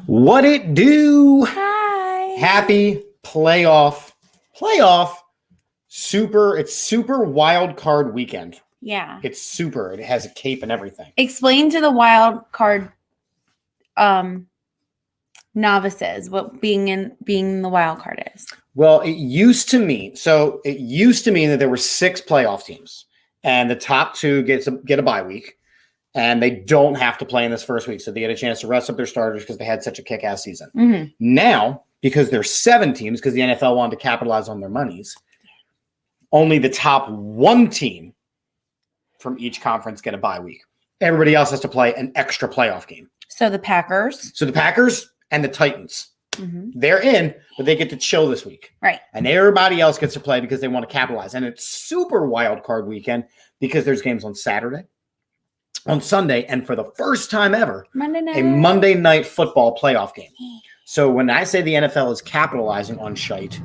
What it do? Hi. Happy playoff. It's super wild card weekend. Yeah. It's super. It has a cape and everything. Explain to the wild card novices what being the wild card is. Well, it used to mean that there were 6 playoff teams, and the top 2 get a bye week, and they don't have to play in this first week, so they get a chance to rest up their starters because they had such a kick-ass season. Mm-hmm. Now, because there's 7 teams, because the NFL wanted to capitalize on their monies, only the top 1 team from each conference get a bye week. Everybody else has to play an extra playoff game. So the Packers. And the Titans. Mm-hmm. They're in, but they get to chill this week. Right. And everybody else gets to play because they want to capitalize. And it's super wild card weekend because there's games on Saturday, on Sunday, and for the first time ever, a Monday night football playoff game. So when I say the NFL is capitalizing on shite,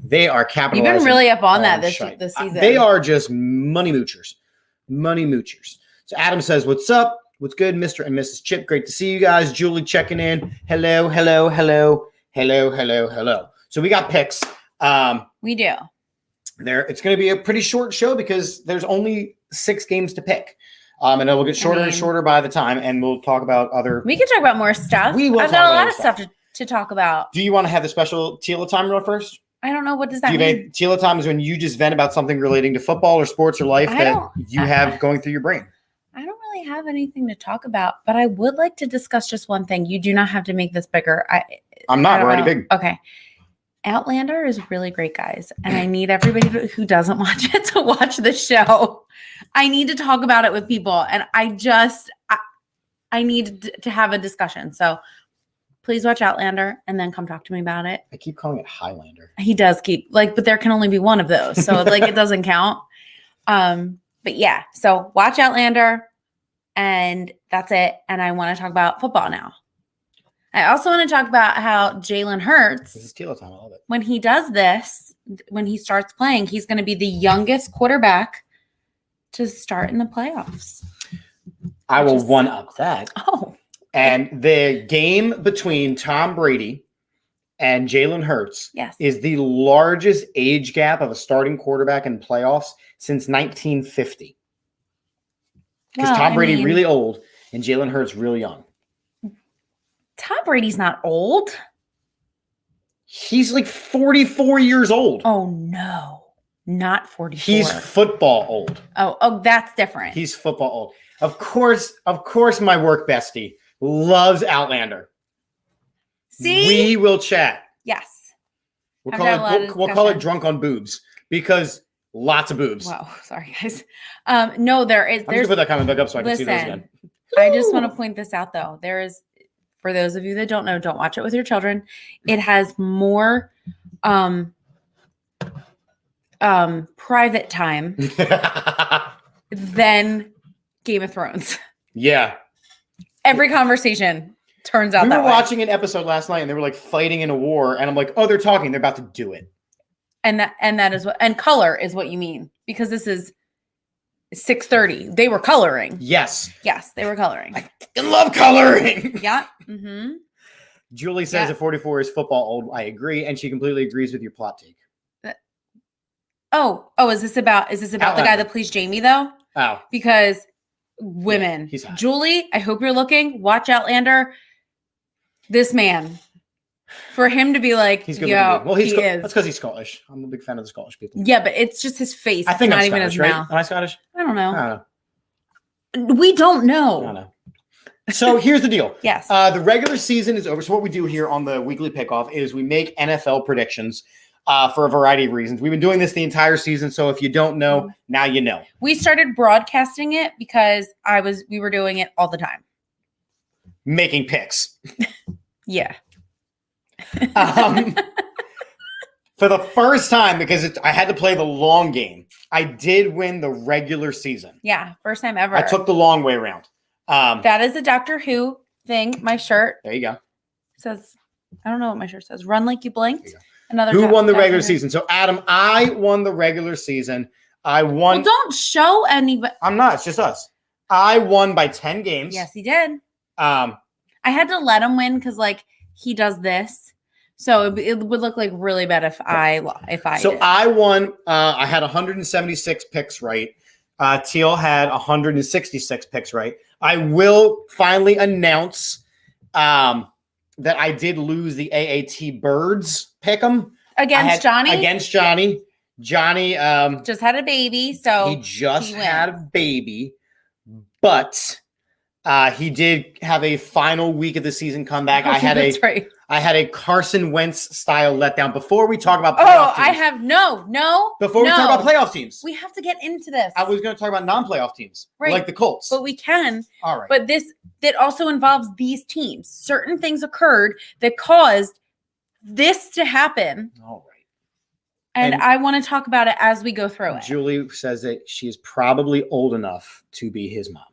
they are capitalizing. You've been really up on that this season. They are just money moochers. So Adam says, "What's up? What's good, Mr. and Mrs. Chip? Great to see you guys." Julie checking in. Hello. So we got picks. We do. It's going to be a pretty short show because there's only 6 games to pick. And it will get shorter and shorter by the time, and we'll talk about other. We can talk about more stuff. I've got a lot of stuff to talk about. Do you want to have the special Tila time real first? I don't know. What does that mean? Tila time is when you just vent about something relating to football or sports or life that you have going through your brain. I don't really have anything to talk about, but I would like to discuss just one thing. You do not have to make this bigger. I'm not. We're already big. Okay. Outlander is really great, guys. And I need everybody who doesn't watch it to watch the show. I need to talk about it with people. And I need to have a discussion. So please watch Outlander and then come talk to me about it. I keep calling it Highlander. He does but there can only be one of those. So it doesn't count. But yeah, so watch Outlander and that's it. And I want to talk about football now. I also want to talk about how Jalen Hurts, this is Tila time, I love it. When he does this, when he starts playing, he's going to be the youngest quarterback to start in the playoffs. I will one-up that. Oh. And the game between Tom Brady and Jalen Hurts is the largest age gap of a starting quarterback in playoffs since 1950. Because Tom Brady really old and Jalen Hurts real young. Tom Brady's not old. He's like 44 years old. Oh, no. Not 44. He's football old. Oh, that's different. He's football old. Of course, my work bestie loves Outlander. See? We will chat. Yes. We'll call it Drunk on Boobs because lots of boobs. Wow. Sorry, guys. No, there's I'm going to put that comment back up so I can see those again. I just want to point this out, though. There is, for those of you that don't know, don't watch it with your children. It has more private time than Game of Thrones. Yeah. Every conversation turns out that way. We were watching an episode last night and they were like fighting in a war and I'm like, oh, they're talking. They're about to do it. And that is and color is what you mean because this is 6:30. They were coloring. Yes, they were coloring. I fucking love coloring. Yeah. Mm-hmm. Julie says that 44 is football old. I agree, and she completely agrees with your plot take. Is this about the guy that plays Jamie though? Oh, because women. He's hot. Julie, I hope you're looking. Watch Outlander. This man. For him to be like, he's good. Well, he is. That's because he's Scottish. I'm a big fan of the Scottish people. Yeah, but it's just his face. I think it's not I'm even Scottish, his right? mouth. Am I Scottish? I don't know. I don't know. We don't know. I don't know. So here's the deal. Yes. The regular season is over. So what we do here on the weekly pickoff is we make NFL predictions for a variety of reasons. We've been doing this the entire season. So if you don't know, now you know. We started broadcasting it because we were doing it all the time. Making picks. Yeah. For the first time, because I had to play the long game, I did win the regular season. Yeah, first time ever. I took the long way around. That is a Doctor Who thing. My shirt there you go. Says, I don't know what my shirt says. Run like you blinked. Who won the regular season? So Adam, I won the regular season. I won. Well, don't show anybody. I'm not. It's just us. I won by 10 games. Yes, he did. I had to let him win because he does this. So it would look like really bad if I So did. I won. I had 176 picks right. Teal had 166 picks right. I will finally announce that I did lose the AAT Birds pick'em Against Johnny? Against Johnny. Johnny just had a baby, so he just had a baby, but he did have a final week of the season comeback. I had a Carson Wentz style letdown. Before we talk about playoff teams, Before we talk about playoff teams, we have to get into this. I was going to talk about non-playoff teams, right, like the Colts. But we can. All right. But that also involves these teams. Certain things occurred that caused this to happen. All right. And I want to talk about it as we go through it. Julie says that she is probably old enough to be his mom.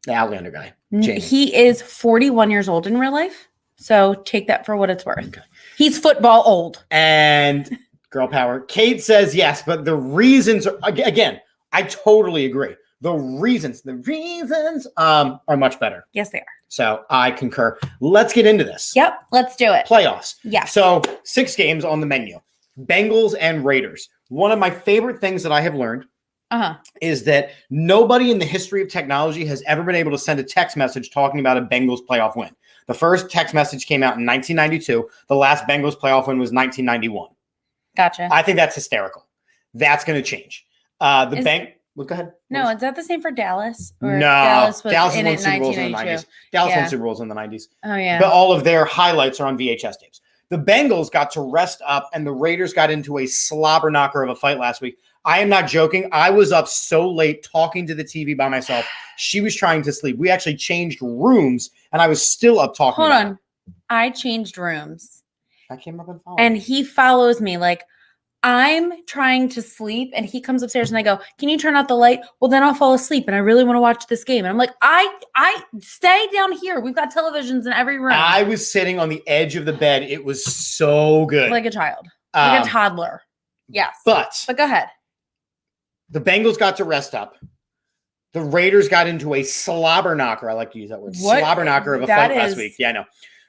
The Outlander guy. Jamie. He is 41 years old in real life. So take that for what it's worth. Okay. He's football old. And girl power. Kate says yes, but the reasons are, again, I totally agree. The reasons are much better. Yes, they are. So I concur. Let's get into this. Yep, let's do it. Playoffs. Yes. So 6 games on the menu. Bengals and Raiders. One of my favorite things that I have learned is that nobody in the history of technology has ever been able to send a text message talking about a Bengals playoff win. The first text message came out in 1992. The last Bengals playoff win was 1991. Gotcha. I think that's hysterical. That's going to change. Well, go ahead. No, is that the same for Dallas? Or no, Dallas won Super Bowls in the 90s. Dallas won Super Bowls in the 90s. Oh, yeah. But all of their highlights are on VHS tapes. The Bengals got to rest up, and the Raiders got into a slobber knocker of a fight last week. I am not joking. I was up so late talking to the TV by myself. She was trying to sleep. We actually changed rooms, and I was still up talking. Hold on. I changed rooms. I came up and followed. And he follows me like, I'm trying to sleep, and he comes upstairs and I go, can you turn out the light? Well, then I'll fall asleep, and I really want to watch this game. And I'm like, I stay down here. We've got televisions in every room. I was sitting on the edge of the bed. It was so good. Like a child. Like a toddler. Yes. But go ahead. The Bengals got to rest up. The Raiders got into a slobber knocker. I like to use that word. Slobber knocker of a fight last week. Yeah, I know.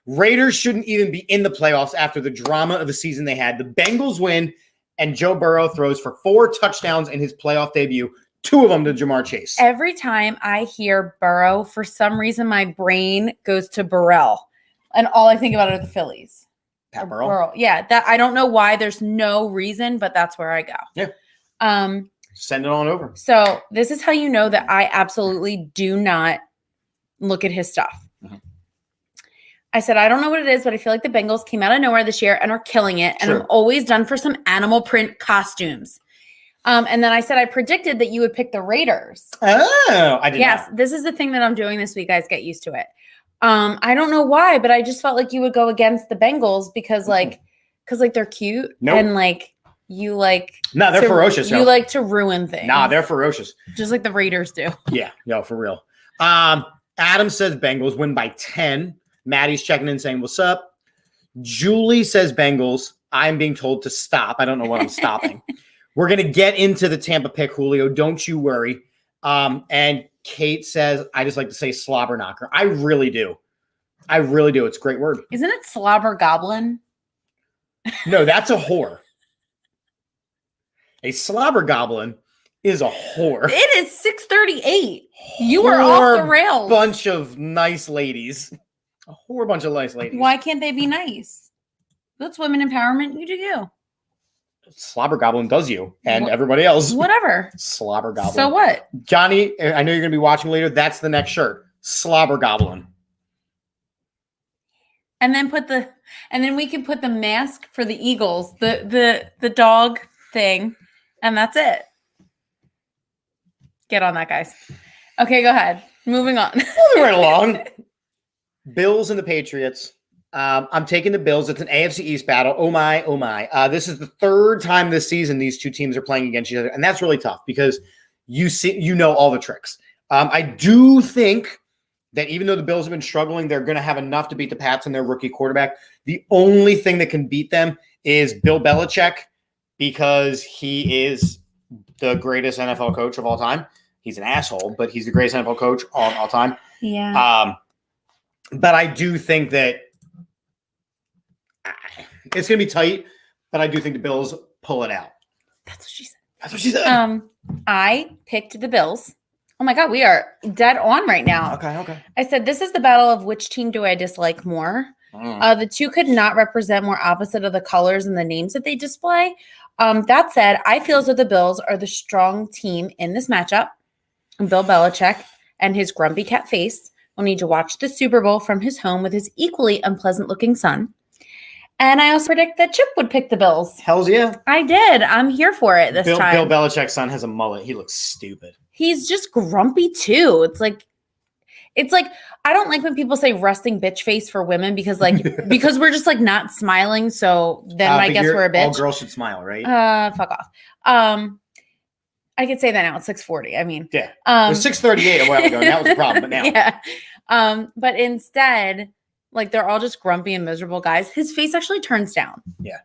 Raiders shouldn't even be in the playoffs after the drama of the season they had. The Bengals win. And Joe Burrow throws for 4 touchdowns in his playoff debut, 2 of them to Jamar Chase. Every time I hear Burrow, for some reason, my brain goes to Burrell. And all I think about are the Phillies. Pat Burrell? Yeah, that I don't know why. There's no reason, but that's where I go. Yeah. Send it on over. So this is how you know that I absolutely do not look at his stuff. Mm-hmm. I said, I don't know what it is, but I feel like the Bengals came out of nowhere this year and are killing it. And I'm always done for some animal print costumes. And then I said, I predicted that you would pick the Raiders. Oh, I did. Yes, this is the thing that I'm doing this week, guys. Get used to it. I don't know why, but I just felt like you would go against the Bengals because they're cute. Nope. And you like. No, they're ferocious. You like to ruin things. Nah, they're ferocious. Just like the Raiders do. Yeah, for real. Adam says Bengals win by 10. Maddie's checking in saying, what's up? Julie says Bengals. I'm being told to stop. I don't know what I'm stopping. We're going to get into the Tampa pick, Julio. Don't you worry. And Kate says, I just like to say slobber knocker. I really do. It's a great word. Isn't it slobber goblin? No, that's a whore. A slobber goblin is a whore. It is 6:38. You are off the rails. Bunch of nice ladies. A whole bunch of nice ladies. Why can't they be nice? That's women empowerment. You do you. Slobber Goblin does you and everybody else. Whatever. Slobber Goblin. So what? Johnny, I know you're going to be watching later. That's the next shirt. Slobber Goblin. And then we can put the mask for the Eagles, the dog thing, and that's it. Get on that, guys. Okay, go ahead. Moving on. Moving right along. Bills and the Patriots. I'm taking the Bills. It's an AFC East battle. Oh my. This is the 3rd time this season these two teams are playing against each other, and that's really tough because you know all the tricks. I do think that even though the Bills have been struggling, they're going to have enough to beat the Pats and their rookie quarterback. The only thing that can beat them is Bill Belichick because he is the greatest NFL coach of all time. He's an asshole, but he's the greatest NFL coach of all time. Yeah. But I do think that It's going to be tight, but I do think the Bills pull it out. That's what she said. That's what she said. I picked the Bills. Oh my God, we are dead on right now. Okay. I said, this is the battle of which team do I dislike more. The two could not represent more opposite of the colors and the names that they display. That said, I feel as though the Bills are the strong team in this matchup. And Bill Belichick and his grumpy cat face will need to watch the Super Bowl from his home with his equally unpleasant-looking son. And I also predict that Chip would pick the Bills. Hells yeah. I did. I'm here for it this time. Bill Belichick's son has a mullet. He looks stupid. He's just grumpy too. It's like I don't like when people say resting bitch face for women because we're just like not smiling. So then I guess we're a bitch. All girls should smile, right? Fuck off. I could say that now. It's 6:40. I mean, yeah. It was 6:38 a while ago. And that was a problem, but now. Yeah. But instead, like they're all just grumpy and miserable guys. His face actually turns down. Yeah.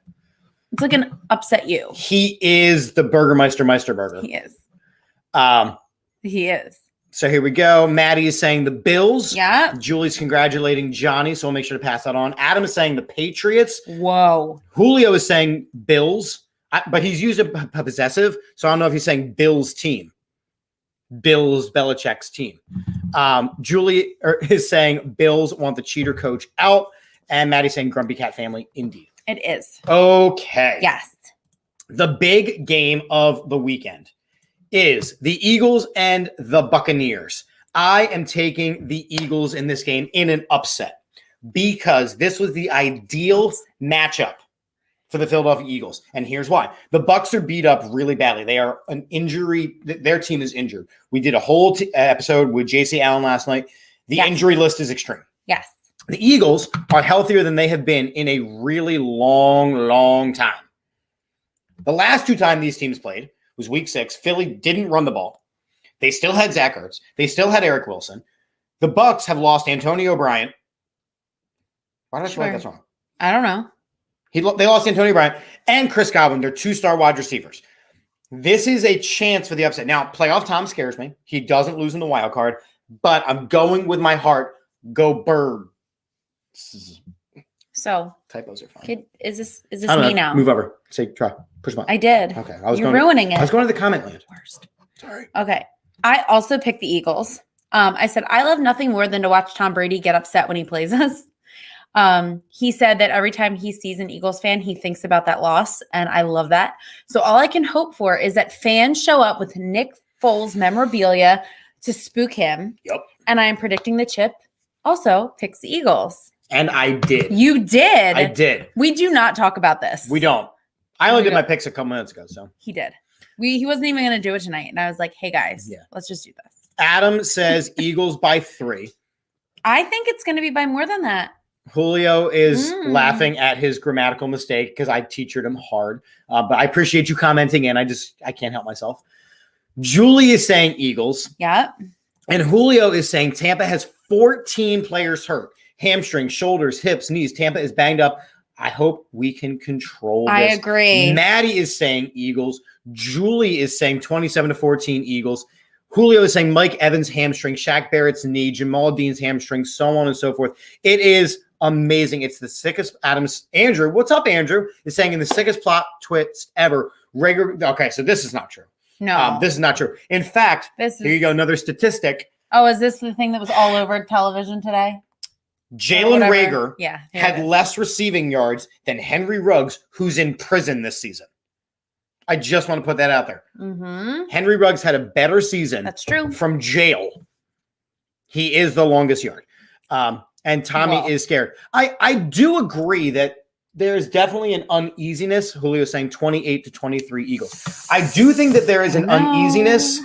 It's like an upset you. He is the Burgermeister Meisterburger. He is. He is. So here we go. Maddie is saying the Bills. Yeah. Julie's congratulating Johnny, so we'll make sure to pass that on. Adam is saying the Patriots. Whoa. Julio is saying Bills, but he's used a possessive, so I don't know if he's saying Bills team. Bills Belichick's team. Julie is saying Bills want the cheater coach out, and Maddie's saying Grumpy Cat family. Indeed. It is. Okay. Yes. The big game of the weekend is the Eagles and the Buccaneers. I am taking the Eagles in this game in an upset because this was the ideal matchup for the Philadelphia Eagles. And here's why. The Bucs are beat up really badly. They are an injury. Their team is injured. We did a whole episode with JC Allen last night. The injury list is extreme. Yes. The Eagles are healthier than they have been in a really long time. The last two times these teams played was week 6. Philly didn't run the ball. They still had Zach Ertz. They still had Eric Wilson. The Bucs have lost Antonio Bryant. Why did I feel like that's wrong? I don't know. They lost Antonio Bryant and Chris Godwin. They're 2-star wide receivers. This is a chance for the upset. Now, playoff Tom scares me. He doesn't lose in the wild card, but I'm going with my heart. Go Bird. So typos are fine. Is this me now? Move over. Say try. Push button. I did. Okay. You're ruining it. I was going to the comment land. Worst. Sorry. Okay. I also picked the Eagles. I said I love nothing more than to watch Tom Brady get upset when he plays us. He said that every time he sees an Eagles fan, he thinks about that loss, and I love that. So all I can hope for is that fans show up with Nick Foles memorabilia to spook him. Yep. And I am predicting the Chip also picks the Eagles. And I did. You did. I did. We do not talk about this. We don't. I only did my picks a couple minutes ago, so. He did. He wasn't even going to do it tonight. And I was like, hey, guys, let's just do this. Adam says Eagles by 3. I think it's going to be by more than that. Julio is laughing at his grammatical mistake because I teachered him hard. But I appreciate you commenting in. I can't help myself. Julie is saying Eagles. Yeah. And Julio is saying Tampa has 14 players hurt. Hamstrings, shoulders, hips, knees. Tampa is banged up. I hope we can control this. I agree. Maddie is saying Eagles. Julie is saying 27-14 Eagles. Julio is saying Mike Evans' hamstring, Shaq Barrett's knee, Jamal Dean's hamstring, so on and so forth. It is amazing. It's the sickest. Andrew, what's up, Andrew? Is saying in the sickest plot twist ever. Okay, so this is not true. No. This is not true. In fact, here you go, another statistic. Oh, is this the thing that was all over television today? Jalen Reagor had less receiving yards than Henry Ruggs, who's in prison this season. I just want to put that out there. Mm-hmm. Henry Ruggs had a better season. That's true. From jail. He is the longest yard. And Tommy is scared. I do agree that there's definitely an uneasiness. Julio saying 28-23 Eagles. I do think that there is an uneasiness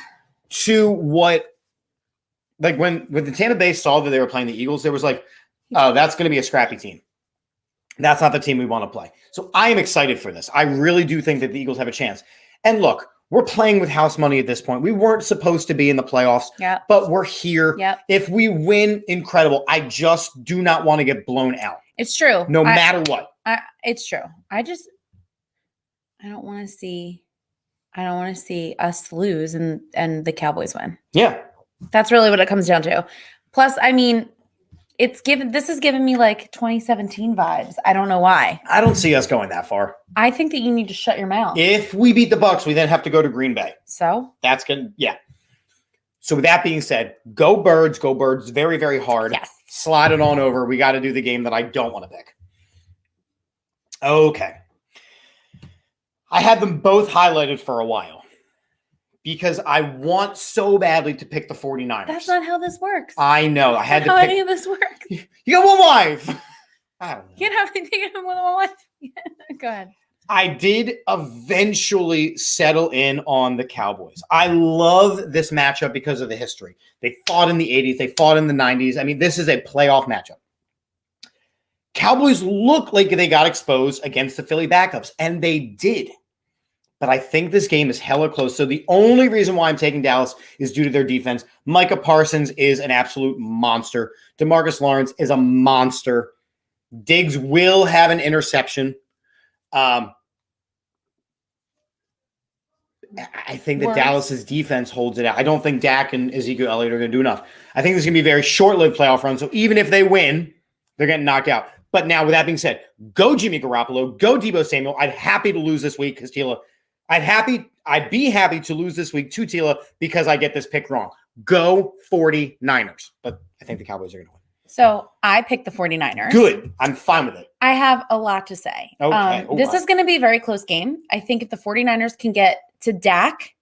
to what, like when the Tampa Bay saw that they were playing the Eagles, there was like, oh, that's going to be a scrappy team. That's not the team we want to play. So I am excited for this. I really do think that the Eagles have a chance. And look, we're playing with house money at this point. We weren't supposed to be in the playoffs, but we're here. Yep. If we win, incredible. I just do not want to get blown out. It's true. No matter what. It's true. I don't want to see us lose and the Cowboys win. Yeah. That's really what it comes down to. Plus, I mean, This is giving me like 2017 vibes. I don't know why. I don't see us going that far. I think that you need to shut your mouth. If we beat the Bucks, we then have to go to Green Bay. So? That's good. Yeah. So with that being said, go Birds very, very hard. Yes. Slide it on over. We got to do the game that I don't want to pick. Okay. I had them both highlighted for a while because I want so badly to pick the 49ers. That's not how this works. I know. I had to how pick. any of this works. You got one wife. I don't know. You have anything more than one wife. Go ahead. I did eventually settle in on the Cowboys. I love this matchup because of the history. They fought in the 80s. They fought in the 90s. I mean, this is a playoff matchup. Cowboys look like they got exposed against the Philly backups, and they did. But I think this game is hella close. So the only reason why I'm taking Dallas is due to their defense. Micah Parsons is an absolute monster. DeMarcus Lawrence is a monster. Diggs will have an interception. I think that Dallas's defense holds it out. I don't think Dak and Ezekiel Elliott are going to do enough. I think this is going to be a very short-lived playoff run. So even if they win, they're getting knocked out. But now, with that being said, go Jimmy Garoppolo, go Deebo Samuel. I'd happy to lose this week because Tila. I'd be happy to lose this week to Tila because I get this pick wrong. Go 49ers. But I think the Cowboys are going to win. So I picked the 49ers. Good. I'm fine with it. I have a lot to say. Okay. This is going to be a very close game. I think if the 49ers can get to Dak,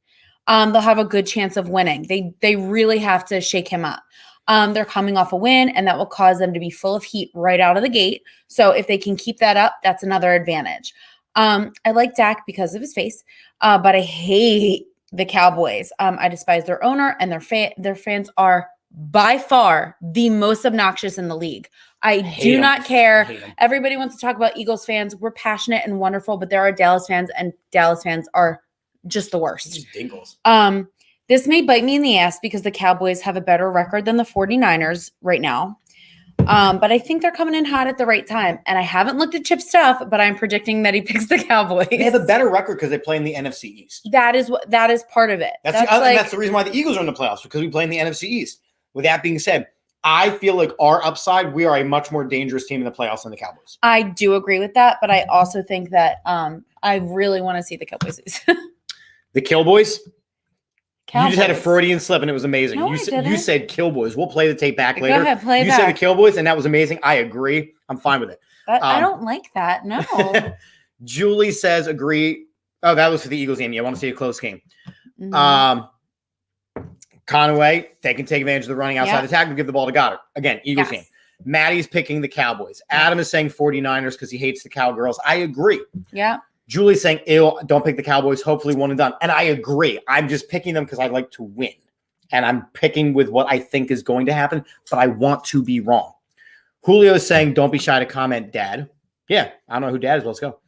they'll have a good chance of winning. They really have to shake him up. They're coming off a win, and that will cause them to be full of heat right out of the gate. So if they can keep that up, that's another advantage. I like Dak because of his face, but I hate the Cowboys. I despise their owner, and their fans are by far the most obnoxious in the league. I do not care. Everybody wants to talk about Eagles fans. We're passionate and wonderful, but there are Dallas fans, and Dallas fans are just the worst. Just dingles. This may bite me in the ass because the Cowboys have a better record than the 49ers right now. But I think they're coming in hot at the right time. And I haven't looked at Chip stuff, but I'm predicting that he picks the Cowboys. They have a better record because they play in the NFC East. That is part of it. That's the reason why the Eagles are in the playoffs, because we play in the NFC East. With that being said, I feel like our upside, we are a much more dangerous team in the playoffs than the Cowboys. I do agree with that, but I also think that I really want to see the Cowboys. The Killboys? Cowboys. You just had a Freudian slip, and it was amazing. No, you said Killboys. We'll play the tape back later. Go ahead, play it back. You said the Killboys, and that was amazing. I agree. I'm fine with it. I don't like that. No. Julie says agree. Oh, that was for the Eagles game. You want to see a close game. Mm-hmm. Conway, they can take advantage of the running outside attack and give the ball to Goddard. Again, Eagles game. Maddie's picking the Cowboys. Adam is saying 49ers because he hates the Cowgirls. I agree. Yeah. Julie's saying, ew, don't pick the Cowboys. Hopefully one and done. And I agree. I'm just picking them because I like to win. And I'm picking with what I think is going to happen, but I want to be wrong. Julio is saying, don't be shy to comment, Dad. Yeah, I don't know who Dad is. Let's go.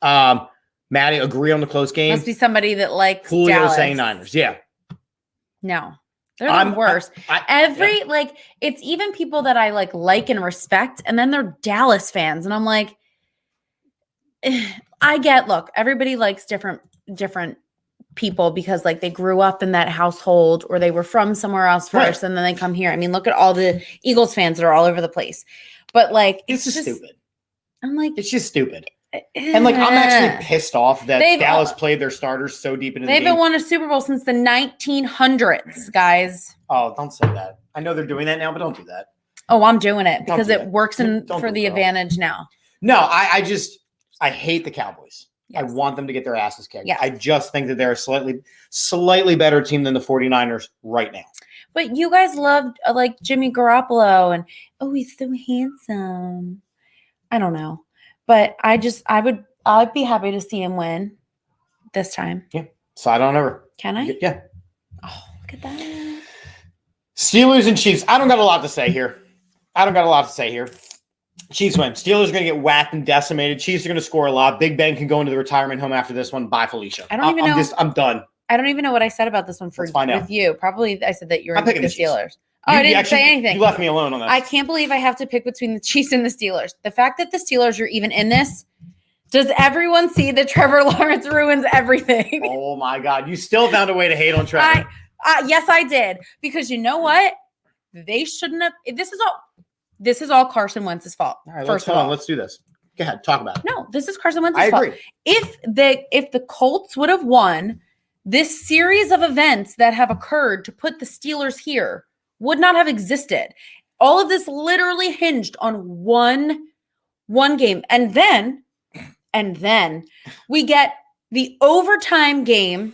Maddie, agree on the close game. Must be somebody that likes Julio Dallas. saying Niners. Yeah. No. They're the worst. It's even people that I like and respect, and then they're Dallas fans. And I'm like, look, everybody likes different people because they grew up in that household or they were from somewhere else first and then they come here. I mean, look at all the Eagles fans that are all over the place. But it's just stupid. I'm like, it's just stupid. And I'm actually pissed off that Dallas played their starters so deep into the game. They haven't won a Super Bowl since the 1900s, guys. Oh, don't say that. I know they're doing that now, but don't do that. Oh, I'm doing it because it works for the advantage now. No, I hate the Cowboys. Yes. I want them to get their asses kicked. Yes. I just think that they're a slightly better team than the 49ers right now. But you guys loved Jimmy Garoppolo and he's so handsome. I don't know. But I'd be happy to see him win this time. Yeah. Slide on over. Can I? Yeah. Oh, look at that. Steelers and Chiefs. I don't got a lot to say here. Chiefs win. Steelers are going to get whacked and decimated. Chiefs are going to score a lot. Big Ben can go into the retirement home after this one. Bye, Felicia. I don't even know. I'm done. I don't even know what I said about this one with you. Probably I said that you're picking the Steelers. I didn't say anything. You left me alone on that. I can't believe I have to pick between the Chiefs and the Steelers. The fact that the Steelers are even in this, does everyone see that Trevor Lawrence ruins everything? Oh, my God. You still found a way to hate on Trevor. Yes, I did. Because you know what? They shouldn't have. This is all. this is all Carson Wentz's fault. All right, First of all, let's do this. Go ahead, talk about it. No, this is Carson Wentz's I fault. agree. If the Colts would have won, this series of events that have occurred to put the Steelers here would not have existed. All of this literally hinged on one game. And then we get the overtime game,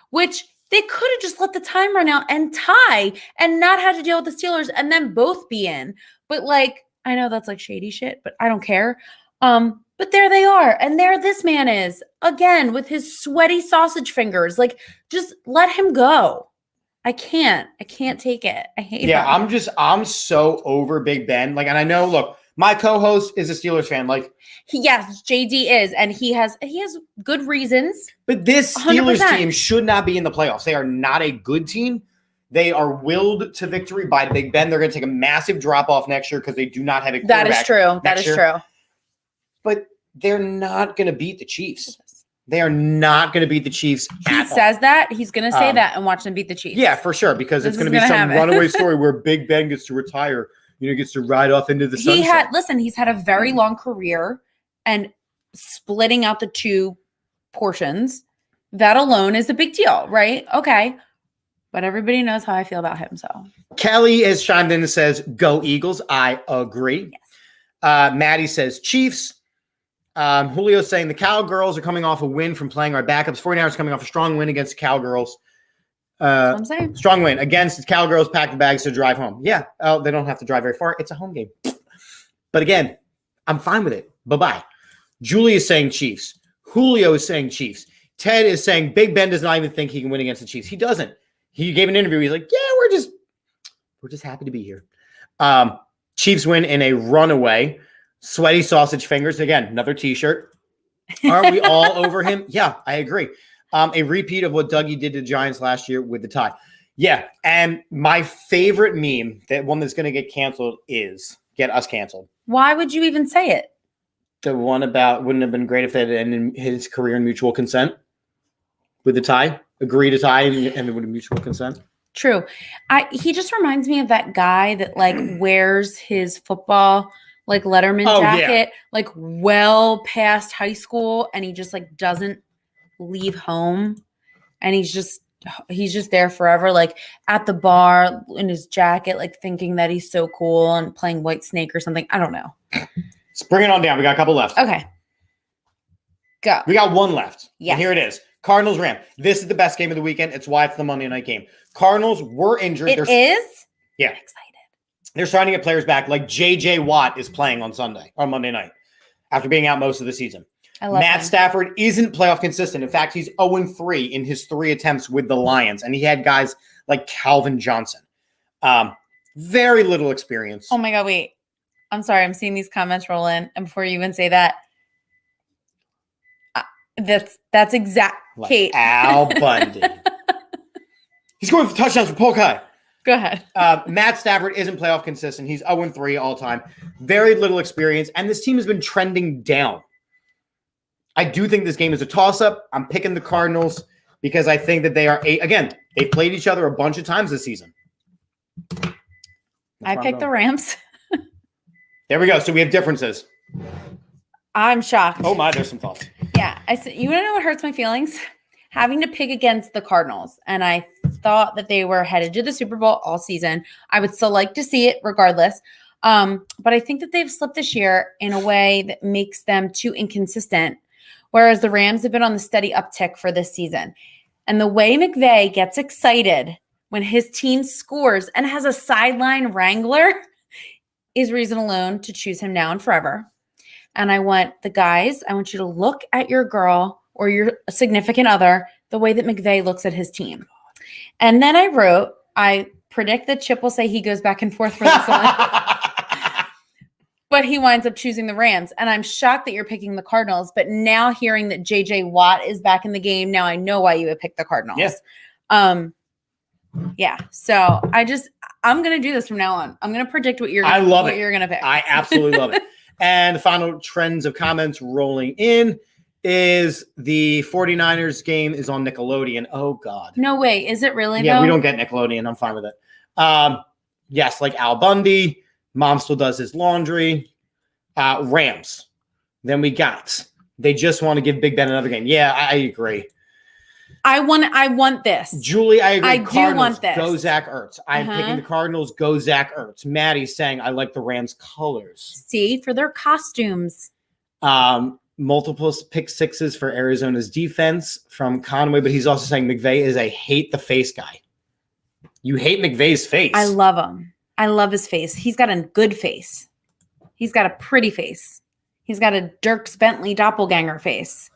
which they could have just let the time run out and tie and not had to deal with the Steelers and then both be in. But like, I know that's like shady shit, but I don't care. But there they are. And there this man is again with his sweaty sausage fingers. Like, just let him go. I can't take it. I hate him. I'm so over Big Ben. Like, and I know, look, my co-host is a Steelers fan. Like, yes, JD is, and he has good reasons. But this 100%. Steelers team should not be in the playoffs. They are not a good team. They are willed to victory by Big Ben. They're going to take a massive drop off next year because they do not have a quarterback. That is true. That is true. But they're not going to beat the Chiefs. They are not going to beat the Chiefs. He says that. He's going to say that and watch them beat the Chiefs. Yeah, for sure, because it's going to be some runaway story where Big Ben gets to retire. Gets to ride off into the sunset. He's had a very long career, and splitting out the two portions, that alone is a big deal, right? Okay. But everybody knows how I feel about him, so. Kelly has chimed in and says, go Eagles. I agree. Yes. Maddie says, Chiefs. Julio's saying the Cowgirls are coming off a win from playing our backups. 49ers coming off a strong win against the Cowgirls. That's what I'm saying. Strong win against the Cowgirls, pack the bags to drive home. Yeah, they don't have to drive very far. It's a home game. But again, I'm fine with it. Bye-bye. Julie is saying Chiefs. Julio is saying Chiefs. Ted is saying Big Ben does not even think he can win against the Chiefs. He doesn't. He gave an interview. He's like, yeah, we're just happy to be here. Chiefs win in a runaway. Sweaty sausage fingers. Again, another T-shirt. Are we all over him? Yeah, I agree. A repeat of what Dougie did to the Giants last year with the tie. Yeah, and my favorite meme, that one that's going to get canceled, is get us canceled. Why would you even say it? The one about wouldn't have been great if they had ended his career in mutual consent with the tie. Agree to tie and it would have mutual consent. True. He just reminds me of that guy that like wears his football like Letterman jacket like well past high school, and he just like doesn't leave home, and he's just there forever, like at the bar in his jacket, like thinking that he's so cool and playing White Snake or something. I don't know. Let's bring it on down. We got a couple left. Okay. Go. We got one left. Yeah. Here it is. Cardinals Rams. This is the best game of the weekend. It's why it's the Monday night game. Cardinals were injured. It is? Yeah. I'm excited. They're starting to get players back. Like J.J. Watt is playing on Monday night after being out most of the season. Matt Stafford isn't playoff consistent. In fact, he's 0-3 in his 3 attempts with the Lions, and he had guys like Calvin Johnson. Very little experience. Oh my God, wait. I'm sorry. I'm seeing these comments roll in. And before you even say that, that's exact. Like Kate. Al Bundy. He's going for touchdowns for Polkai. Go ahead. Matt Stafford isn't playoff consistent. He's 0-3 all time. Very little experience, and this team has been trending down. I do think this game is a toss-up. I'm picking the Cardinals because I think that they are again, they've played each other a bunch of times this season. I picked the Rams. There we go. So we have differences. I'm shocked. Oh my, there's some thoughts. Yeah. You want to know what hurts my feelings? Having to pick against the Cardinals. And I thought that they were headed to the Super Bowl all season. I would still like to see it regardless. But I think that they've slipped this year in a way that makes them too inconsistent. Whereas the Rams have been on the steady uptick for this season. And the way McVay gets excited when his team scores and has a sideline wrangler is reason alone to choose him now and forever. And I want you to look at your girl or your significant other the way that McVay looks at his team. And then I predict that Chip will say he goes back and forth for this one. But he winds up choosing the Rams. And I'm shocked that you're picking the Cardinals. But now hearing that J.J. Watt is back in the game, now I know why you would pick the Cardinals. Yes. Yeah. So I'm going to do this from now on. I'm going to predict what you're going to pick. I absolutely love it. And the final trends of comments rolling in is the 49ers game is on Nickelodeon. Oh, God. No way. Is it really? Yeah, though? we don't get Nickelodeon. I'm fine with it. Yes, like Al Bundy. Mom still does his laundry. Rams. Then we got, they just want to give Big Ben another game. Yeah, I agree. I want this. Julie, I agree. I Cardinals, do want this. Go Zach Ertz. I'm picking the Cardinals. Go Zach Ertz. Maddie's saying I like the Rams colors. See, for their costumes. Multiple pick sixes for Arizona's defense from Conway, but he's also saying McVay is a hate the face guy. You hate McVay's face. I love him. I love his face. He's got a good face. He's got a pretty face. He's got a Dirk Bentley doppelganger face.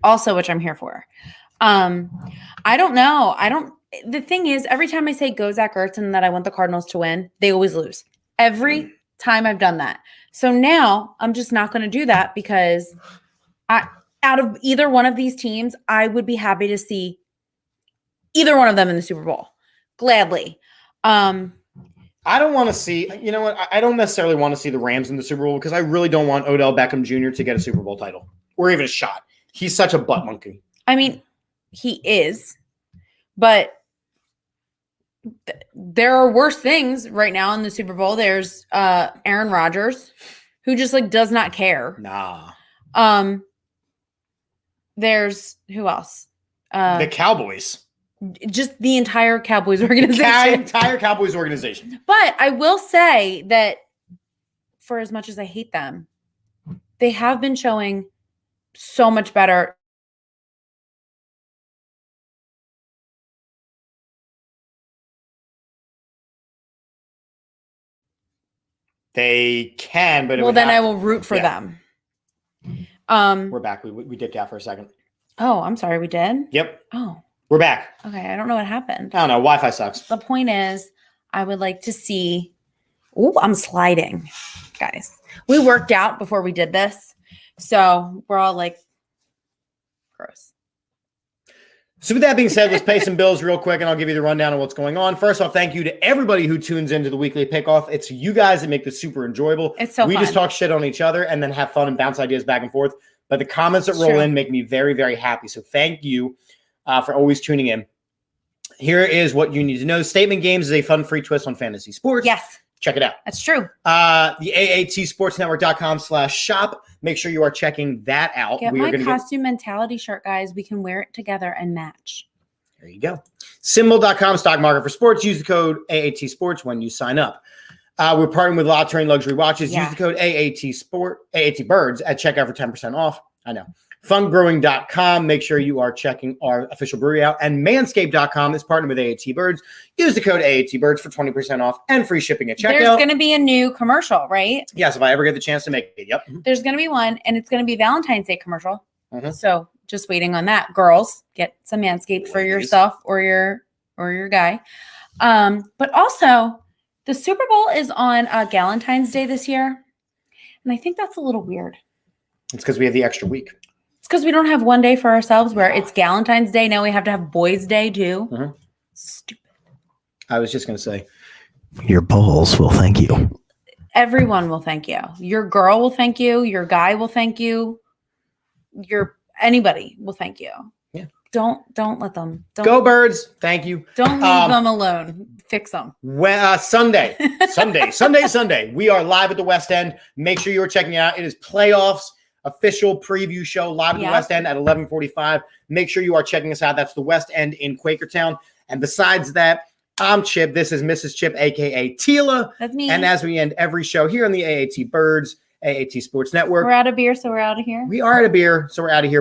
Also, which I'm here for. I don't know. The thing is, every time I say go Zach Ertz and that I want the Cardinals to win, they always lose. Every time I've done that. So now I'm just not going to do that because out of either one of these teams, I would be happy to see either one of them in the Super Bowl. Gladly. I don't want to see, you know what? I don't necessarily want to see the Rams in the Super Bowl because I really don't want Odell Beckham Jr. to get a Super Bowl title or even a shot. He's such a butt monkey. I mean, he is, but there are worse things right now in the Super Bowl. There's Aaron Rodgers, who just does not care. Nah. There's who else? The Cowboys. Just the entire Cowboys organization. The entire Cowboys organization. But I will say that for as much as I hate them, they have been showing so much better. They can, but then I will root for them. We're back. We dipped out for a second. Oh, I'm sorry. We did? Yep. Oh. We're back. Okay. I don't know what happened. I don't know. Wi-Fi sucks. The point is, I would like to see. Oh, I'm sliding, guys. We worked out before we did this. So we're all gross. So with that being said, let's pay some bills real quick, and I'll give you the rundown of what's going on. First off, thank you to everybody who tunes into the weekly pickoff. It's you guys that make this super enjoyable. It's so we fun. Just talk shit on each other and then have fun and bounce ideas back and forth. But the comments that roll in make me very, very happy. So thank you for always tuning in. Here is what you need to know. Statement Games is a fun, free twist on fantasy sports. Yes. Check it out. That's true. The AATsportsnetwork.com/shop. Make sure you are checking that out. Get my costume mentality shirt, guys. We can wear it together and match. There you go. Symbol.com, stock market for sports. Use the code AAT Sports when you sign up. We're partnering with La Terrain Luxury Watches. Yeah. Use the code AAT Birds at checkout for 10% off. I know. Fungrowing.com. Make sure you are checking our official brewery out. And Manscaped.com is partnered with AAT Birds. Use the code AAT Birds for 20% off and free shipping at checkout. There's going to be a new commercial, right? Yes, if I ever get the chance to make it. Yep. There's going to be one, and it's going to be Valentine's Day commercial. So just waiting on that. Girls, get some Manscaped for yourself or your guy. But also, the Super Bowl is on Galentine's Day this year. And I think that's a little weird. It's because we have the extra week. It's because we don't have one day for ourselves where it's Galentine's Day. Now we have to have Boys' Day too. Stupid. I was just going to say. Your balls will thank you. Everyone will thank you. Your girl will thank you. Your guy will thank you. Anybody will thank you. Yeah. Don't let them. Go Birds. Thank you. Don't leave them alone. Fix them. Sunday. We are live at the West End. Make sure you are checking it out. It is playoffs official preview show live at the West End at 11:45. Make sure you are checking us out. That's the West End in Quakertown. And besides that, I'm Chip. This is Mrs. Chip, a.k.a. Tila. That's me. And as we end every show here on the AAT Birds, AAT Sports Network. We're out of beer, so we're out of here. We are out of beer, so we're out of here. But